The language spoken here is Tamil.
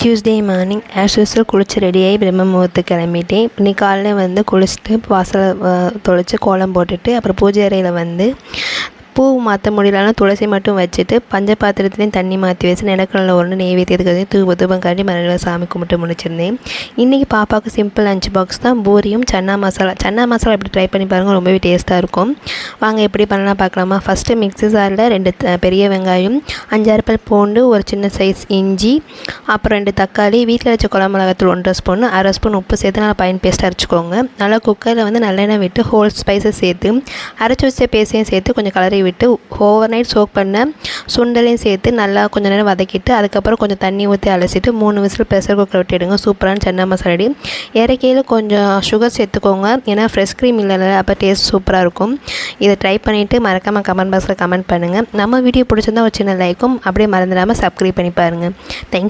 டியூஸ்டே மார்னிங் ஆஸ் யூஸ்வல் குளிச்சு ரெடியாகி பிரம்ம முகூர்த்தத்துக்கு கிளம்பிட்டேன். இன்னைக்கு காலையில் வந்து குளிச்சுட்டு வாசலை தொளிச்சு கோலம் போட்டுட்டு அப்புறம் பூஜை அறையில் வந்து பூ மாற்ற முடியலன்னா துளசி மட்டும் வச்சுட்டு பஞ்ச பாத்திரத்துலேயும் தண்ணி மாற்றி வச்சு நிலக்கடலை ஒன்று நெய்வேத்தியத்துக்கு தூபம் காட்டி மறுநாள் சாமி கும்பிட்டு முடிச்சிருந்தேன். இன்றைக்கி பாப்பாவுக்கு சிம்பிள் லஞ்ச் பாக்ஸ் தான் பூரியும் சன்னா மசாலா எப்படி ட்ரை பண்ணி பாருங்கள், ரொம்பவே டேஸ்ட்டாக இருக்கும். வாங்க எப்படி பண்ணலாம் பார்க்கலாமா. ஃபஸ்ட்டு மிக்ஸி ஜாரில் 2 பெரிய வெங்காயம், 5-6 பல் பூண்டு, ஒரு சின்ன சைஸ் இஞ்சி, அப்புறம் 2 தக்காளி, வீட்டில் வச்ச குழம்பு மிளகாத்தூள் 1 ஸ்பூன், 1/2 ஸ்பூன் உப்பு சேர்த்து நல்லா பைன் பேஸ்ட் அரைச்சிக்கோங்க. நல்லா குக்கரில் வந்து நல்லெண்ணெய் விட்டு ஹோல் ஸ்பைஸை சேர்த்து அரைச்சி வச்ச பேஸ்டையும் சேர்த்து கொஞ்சம் கலரி விட்டு ஓவர் நைட் சோக் பண்ண சுண்டலையும் சேர்த்து நல்லா கொஞ்சம் நேரம் வதக்கிட்டு அதுக்கப்புறம் கொஞ்சம் தண்ணி ஊற்றி அலசிட்டு 3 விசில் ப்ரெஷர் குக்கர் விட்டுடுங்க. சூப்பரான சன்னா மசாலா ரெடி. இறக்கையில் கொஞ்சம் சுகர் சேர்த்துக்கோங்க, ஏன்னா ஃப்ரெஷ் க்ரீம் இல்லைல்ல, அப்போ டேஸ்ட் சூப்பராக இருக்கும். இதை ட்ரை பண்ணிவிட்டு மறக்காமல் கமெண்ட் பாக்ஸில் கமெண்ட் பண்ணுங்கள். நம்ம வீடியோ பிடிச்சிருந்தா ஒரு சின்ன லைக்கும் அப்படியே மறந்துடாமல் சப்ஸ்கிரைப் பண்ணி பாருங்கள். தேங்க்ஸ்.